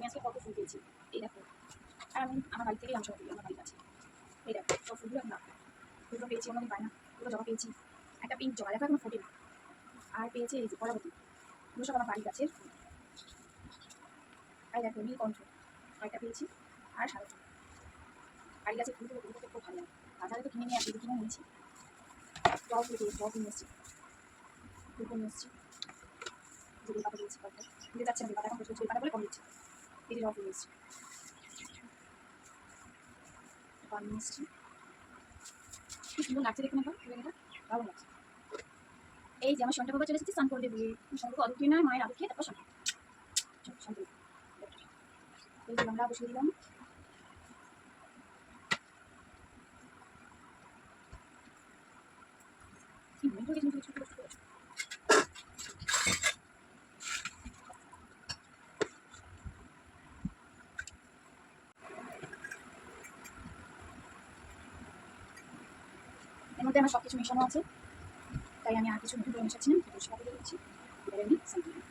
আজকে কত ফুল পেয়েছি। এই দেখো, আর আমি আমার বাড়ি থেকেই আমি সব ফুল আমার বাড়ির কাছে। এই দেখো সব ফুলগুলো এখন রাখা। দুটো পেয়েছি, অন্যদিন পায় না। দুটো জবা পেয়েছি, একটা পিঙ্ক জবা দেখো এখন ফোটে না। আর পেয়েছি এই যে কলাবতী, এগুলো সব আমার বাড়ির গাছের ফুল। আর দেখো নীলকণ্ঠ কয়েকটা পেয়েছি, আর সাদা ফুল। বাড়ির গাছের ফুলগুলো ফুল করতে খুব ভালো লাগে। বাজারে তো কিনে নিয়ে আসি, কিনে নিয়েছি। জবা ফুল পেয়েছি, জবা ফুল নিয়ে এসেছি, ফুল নিয়ে এসেছি। যে বেলপাতা পেয়েছি কয়েকটা, দিতে যাচ্ছে না বেলপাতা, এখন প্রচুর বেলপাতা বলে কম দিচ্ছে। এই যে জবা ফুল নিয়ে এসেছি, পান নিয়ে এসেছি। কি সুন্দর লাগছে দেখুন এখন ফুলটা, ভালো লাগছে। এই যে আমার সন্ধ্যা বাবা চলে এসেছি স্নান করে দেবে। সন্ধ্যা অদুক্তি নয়, মায়ের আদর খেয়ে তারপর সন্ধ্যা সন্ধ্যা। এই যে আমরা বসিয়ে দিলাম। কি মনে হয়েছে ছোট ছোট ছোট। এর মধ্যে আমার সব কিছু মেশানো আছে, তাই আমি আর কিছু নতুন করে মেশাচ্ছি না। তুলসী পাতা দিয়ে দিচ্ছি, এবারে আমি স্নান করে নেব।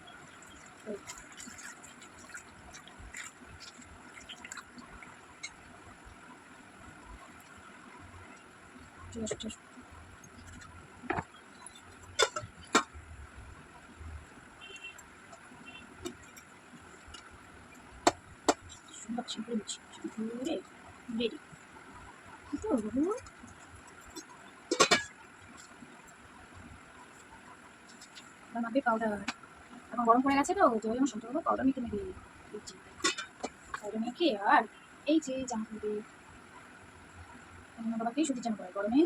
চলে আসো চলে আসো। সুন্দর শ্যাম্পু দিচ্ছি, শ্যাম্পু রেডি। তো মাখবে পাউডার, এখন গরম পড়ে গেছে তো, তো ওই জন্য সন্ধ্যা বাবা পাউডার মেখে নেবে দিচ্ছি। পাউডার মেখে আর এই যে জামা খুলবে, বাবাকেই সুতির জামা পরে গরমে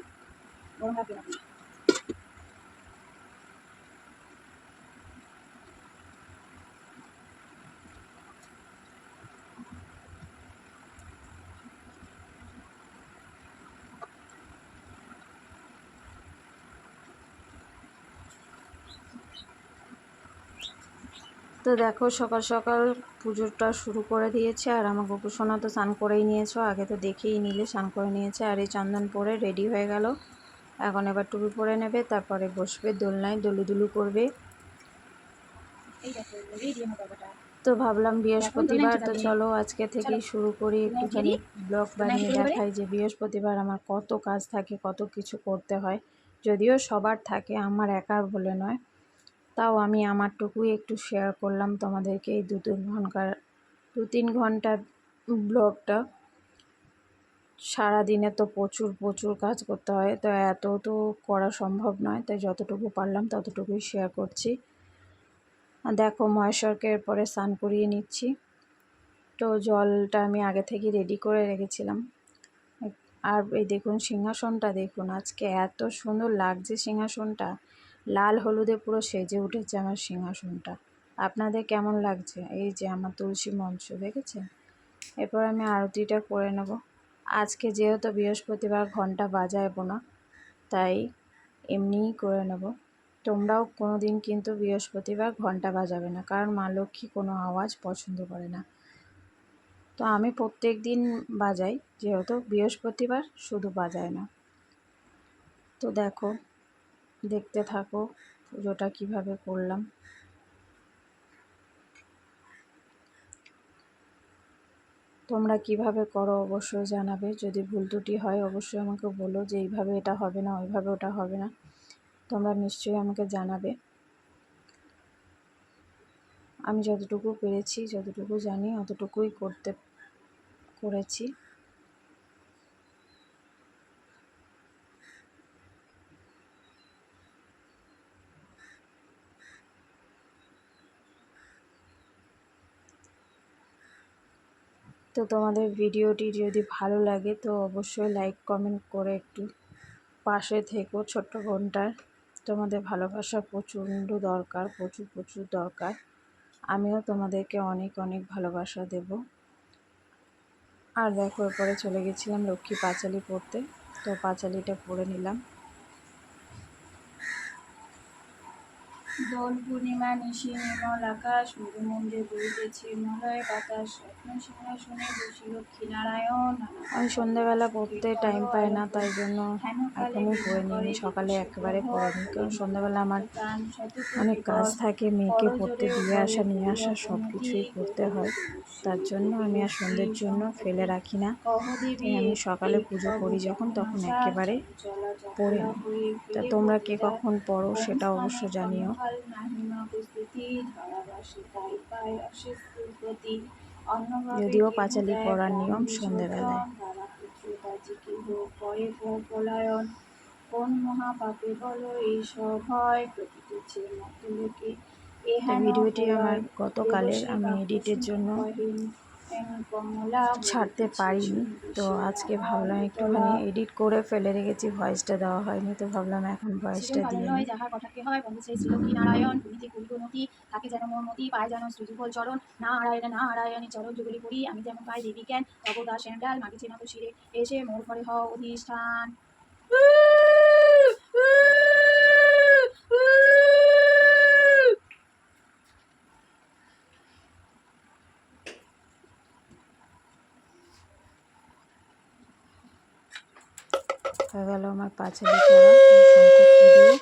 গরম লাগবে না। তো দেখো সকাল সকাল পুজোটা শুরু করে দিয়েছে, আর আমার গোপু সোনা তো স্নান করেই নিয়েছো, আগে তো দেখেই নিলে স্নান করে নিয়েছে। আর এই চন্দন পরে রেডি হয়ে গেল, এখন এবার টুপি পরে নেবে, তারপরে বসবে দোলনায়, দুলু করবে। তো ভাবলাম বৃহস্পতিবার, তো চলো আজকে থেকেই শুরু করি, একটুখানি ব্লগ বানিয়ে দেখাই যে বৃহস্পতিবার আমার কত কাজ থাকে, কত কিছু করতে হয়। যদিও সবার থাকে, আমার একার বলে নয়, তাও আমি আমারটুকুই একটু শেয়ার করলাম তোমাদেরকে এই 2-3 ঘন্টার ব্লগটা। সারাদিনে তো প্রচুর কাজ করতে হয়, তো এত তো করা সম্ভব নয়, তাই যতটুকু পারলাম ততটুকুই শেয়ার করছি। দেখো মহেশ্বরকে এরপরে স্নান করিয়ে নিচ্ছি। তো জলটা আমি আগে থেকে রেডি করে রেখেছিলাম। আর এই দেখুন সিংহাসনটা দেখুন, আজকে এত সুন্দর লাগছে সিংহাসনটা, লাল হলুদে পুরো সেজে উঠেছে আমার সিংহাসনটা। আপনাদের কেমন লাগছে? এই যে আমার তুলসী মঞ্চ দেখেছেন। এরপর আমি আরতিটা করে নেব। আজকে যেহেতু বৃহস্পতিবার ঘন্টা বাজাবো না, তাই এমনিই করে নেব। তোমরাও কোনো দিন কিন্তু বৃহস্পতিবার ঘন্টা বাজাবে না, কারণ মা লক্ষ্মী কোনো আওয়াজ পছন্দ করে না। তো আমি প্রত্যেক দিন বাজাই, যেহেতু বৃহস্পতিবার শুধু বাজায় না। তো দেখো, দেখতে থাকো পুজোটা কিভাবে করলাম। তোমরা কিভাবে করো অবশ্যই জানাবে, যদি ভুল ত্রুটি হয় অবশ্যই আমাকে বলো যে এইভাবে এটা হবে না, ওইভাবে ওটা হবে না, তোমরা নিশ্চয়ই আমাকে জানাবে। আমি যতটুকু পেরেছি, যতটুকু জানি অতটুকুই করেছি। তো তোমাদের ভিডিওটি যদি ভালো লাগে তো অবশ্যই লাইক কমেন্ট করে একটু পাশে থেকো। ছোট্ট বোনটার তোমাদের ভালোবাসা প্রচণ্ড দরকার, প্রচুর দরকার। আমিও তোমাদেরকে অনেক ভালোবাসা দেব। আর দেখো এরপরে চলে গেছিলাম লক্ষ্মী পাঁচালি পড়তে, তো পাঁচালিটা পড়ে নিলাম। দোল পূর্ণিমা নিশি নির্মল আকাশ, মৃদুমন্দে বইতেছে মলয় বাতাস, রত্ন সিংহাসনে বসি লক্ষ্মী নারায়ণ। আমি সন্ধ্যাবেলা পড়তে টাইম পাই না, তাই জন্য এখনই পড়ে নিই, সকালে একেবারে পড়ে নিই, কারণ সন্ধ্যাবেলা আমার অনেক কাজ থাকে, মেয়েকে পড়তে দিয়ে আসা নিয়ে আসা সব কিছুই করতে হয়, তার জন্য আমি আর সন্ধ্যের জন্য ফেলে রাখি না। তাই আমি সকালে পুজো করি যখন, তখন একেবারে পড়ে নিই। তা তোমরা কে কখন পড়ো সেটা অবশ্য জানিও। যদিও পাঁচালি পড়ার নিয়ম সন্ধ্যেবেলায়। কোন মহাপাপে বলো এইসব হয়, প্রকৃতিছে মতলোকে তো ভিডিওটি আমার গতকালের, আমি এডিটের জন্য ছাড়তে পারিনি, তো আজকে ভাবলাম একটুখানি এডিট করে ফেলে রেখেছি, ভয়েসটা দেওয়া হয়নি, তো ভাবলাম এখন ভয়েসটা দিয়ে নিই। যাহা কথাকে হয় বন্ধু সেই শ্রীলক্ষ্মী নারায়ণ, তুমি যে কুলগুণতি থাকে যেন মোর মতি, পায় যেন শ্রীযুগল চরণ, নারায়ণী চরণ যুগলি করি, আমি যেমন পাই দেবী জ্ঞান, তবদা স্যান্ডাল মাগিছে না তো শিরে, এসে মোর ঘরে হও অধিষ্ঠান। হয়ে গেল আমার পাঁচালি পড়া, শঙ্খ দিয়ে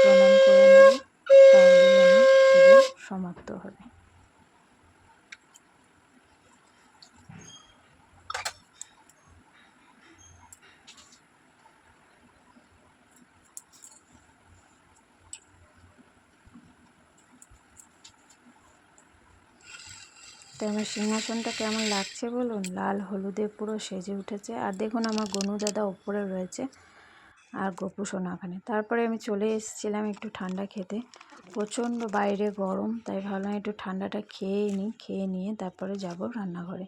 প্রণাম করে নেব, তাহলেই আমার পুজো সমাপ্ত হবে। তো আমার সিংহাসনটা কেমন লাগছে বলুন, লাল হলুদে পুরো সেজে উঠেছে। আর দেখুন আমার গনু দাদা ওপরে রয়েছে আর গোপু সোনা ওখানে। তারপরে আমি চলে এসেছিলাম একটু ঠান্ডা খেতে, প্রচণ্ড বাইরে গরম, তাই ভাবলাম একটু ঠান্ডাটা খেয়ে নিই, খেয়ে নিয়ে তারপরে যাব রান্নাঘরে।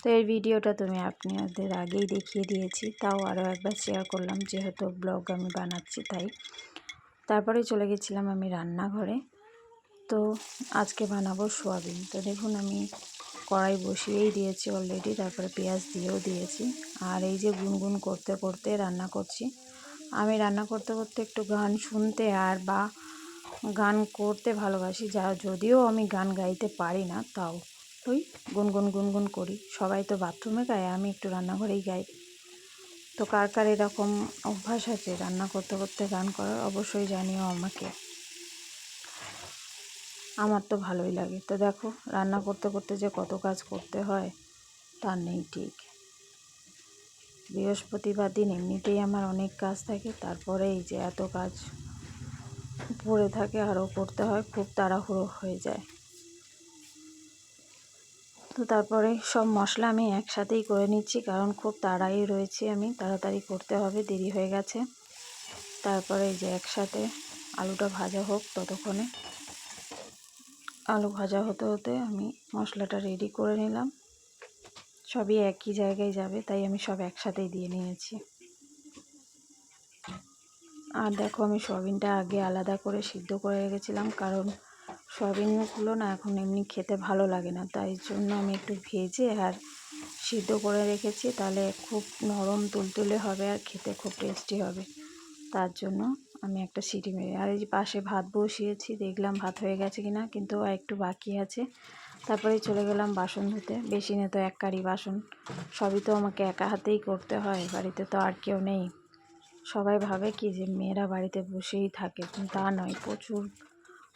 তো এই ভিডিওটা তুমি আপনাদের আগেই দেখিয়ে দিয়েছি, তাও আরও একবার শেয়ার করলাম, যেহেতু ব্লগ আমি বানাচ্ছি তাই। তারপরে চলে গেছিলাম আমি রান্নাঘরে। তো আজকে বানাবো সোয়াবিন। তো দেখুন আমি কড়াই বসিয়েই দিয়েছি অলরেডি, তারপরে পেঁয়াজ দিয়েও দিয়েছি। আর এই যে গুনগুন করতে করতে রান্না করছি। আমি রান্না করতে করতে একটু গান শুনতে আর বা গান করতে ভালোবাসি, যদিও আমি গান গাইতে পারি না, তাও ওই গুনগুন করি। সবাই তো বাথরুমে গায়, আমি একটু রান্নাঘরেই গাই। তো কার কার এরকম অভ্যাস আছে রান্না করতে করতে গান করার, অবশ্যই জানিও আমাকে। আমার তো ভালোই লাগে। তো দেখো রান্না করতে করতে যে কত কাজ করতে হয় তার নেই ঠিক। বৃহস্পতিবার দিন এমনিতেই আমার অনেক কাজ থাকে, তারপরে এই যে এত কাজ পড়ে থাকে, আরও করতে হয়, খুব তাড়াহুড়ো হয়ে যায়। তো তারপরে সব মশলা আমি একসাথেই করে নিচ্ছি, কারণ খুব তাড়াই রয়েছে, আমি তাড়াতাড়ি করতে হবে, দেরি হয়ে গেছে। তারপরে এই যে একসাথে আলুটা ভাজা হোক, ততক্ষণে আলু ভাজা হতে হতে আমি মশলাটা রেডি করে নিলাম। সবই একই জায়গায় যাবে, তাই আমি সব একসাথেই দিয়ে নিয়েছি। আর দেখো আমি সয়াবিনটা আগে আলাদা করে সিদ্ধ করে রেখেছিলাম, কারণ সয়াবিনগুলো না এখন এমনি খেতে ভালো লাগে না, তাই জন্য আমি একটু ভেজে আর সিদ্ধ করে রেখেছি, তাহলে খুব নরম তুলতুলে হবে আর খেতে খুব টেস্টি হবে। তার জন্য আমি একটা সিটি মেরে, আর এই যে পাশে ভাত বসিয়েছি, দেখলাম ভাত হয়ে গেছে কিনা, কিন্তু একটু বাকি আছে। তারপরে চলে গেলাম বাসন ধুতে। বেসিনে তো এক কারি বাসন, সবই তো আমাকে একা হাতেই করতে হয়, বাড়িতে তো আর কেউ নেই। সবাই ভাবে কি যে মেয়েরা বাড়িতে বসেই থাকে, তা নয়, প্রচুর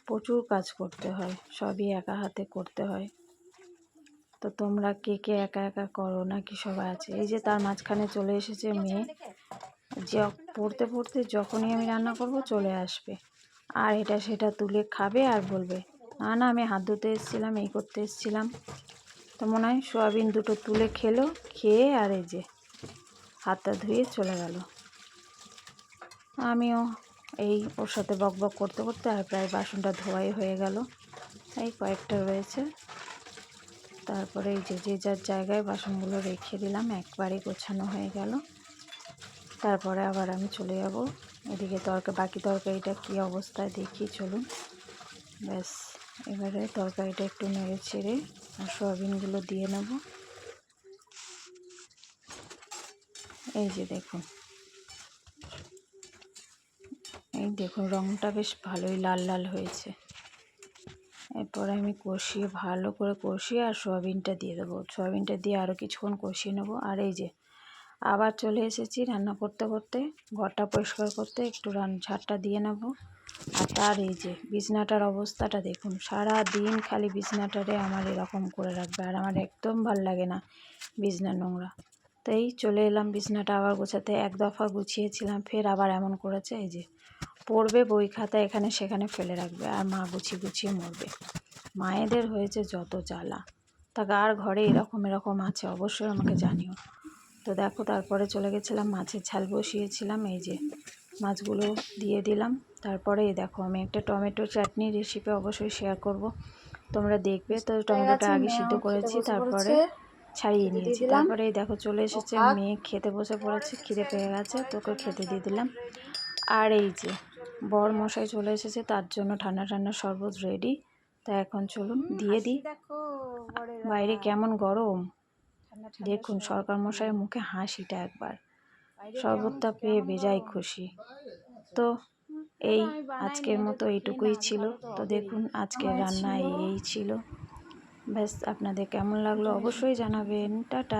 প্রচুর কাজ করতে হয়, সবই একা হাতে করতে হয়। তো তোমরা কে কে একা একা করো নাকি সবাই আছে? এই যে তার মাঝখানে চলে এসেছে মেয়ে, যে পড়তে পড়তে যখনই আমি রান্না করব চলে আসবে, আর এটা সেটা তুলে খাবে আর বলবে না না আমি হাত ধুতে এসেছিলাম, এই করতে এসেছিলাম। তো মনে হয় সোয়াবিন দুটো তুলে খেলো, খেয়ে আর এই যে হাতটা ধুয়ে চলে গেল। আমিও এই ওর সাথে বকবক করতে করতে আর প্রায় বাসনটা ধোয়াই হয়ে গেল, এই কয়েকটা রয়েছে। তারপরে এই যে যে যার জায়গায় বাসনগুলো রেখে দিলাম, একবারে গোছানো হয়ে গেল। তারপরে আবার আমি চলে যাব এদিকে বাকি তরকারিটা কী অবস্থায় দেখি চলুন। ব্যাস এবারে তরকারিটা একটু নেড়ে ছেড়ে আর সয়াবিনগুলো দিয়ে নেব। এই যে দেখুন এই দেখুন রঙটা বেশ ভালোই লাল লাল হয়েছে। এরপরে আমি কষিয়ে ভালো করে কষিয়ে আর সয়াবিনটা দিয়ে দেবো। সয়াবিনটা দিয়ে আরও কিছুক্ষণ কষিয়ে নেবো। আর এই যে আবার চলে এসেছি রান্না করতে করতে, ঘরটা পরিষ্কার করতে, একটু ঝাড়টা দিয়ে নেব। আর তার এই যে বিছনাটার অবস্থাটা দেখুন, সারা দিন খালি বিছনাটারে আমার এরকম করে রাখবে, আর আমার একদম ভাল লাগে না বিছনা নোংরা। তো এই চলে এলাম বিছনাটা আবার গোছাতে। এক দফা গুছিয়েছিলাম, ফের আবার এমন করেছে, এই যে পড়বে বই খাতা এখানে সেখানে ফেলে রাখবে, আর মা গুছিয়ে গুছিয়ে মরবে। মায়েদের হয়েছে যত জ্বালা। তা কার ঘরে এরকম এরকম আছে অবশ্যই আমাকে জানিও। তো দেখো তারপরে চলে গেছিলাম মাছের ঝাল বসিয়েছিলাম, এই যে মাছগুলো দিয়ে দিলাম। তারপরে এই দেখো আমি একটা টমেটো চাটনি রেসিপি অবশ্যই শেয়ার করব, তোমরা দেখবে। তো টমেটোটা আগে সিদ্ধ করেছি, তারপরে ছাড়িয়ে নিয়েছি। তারপরে এই দেখো চলে এসেছে মেয়ে, খেতে বসে পড়েছে, খিদে পেয়ে গেছে, তোকে খেতে দিয়ে দিলাম। আর এই যে বর মশাই চলে এসেছে, তার জন্য ঠান্ডা ঠান্ডা শরবত রেডি। তা এখন চলুন দিয়ে দিই। বাইরে কেমন গরম দেখুন, সরকার মশাইয়ের মুখে হাসিটা একবার, শরবতটা পেয়ে বেজায় খুশি। তো এই আজকের মতো এইটুকুই ছিল। তো দেখুন আজকের রান্না এই ছিল। ব্যাস, আপনাদের কেমন লাগলো অবশ্যই জানাবেন। টাটা।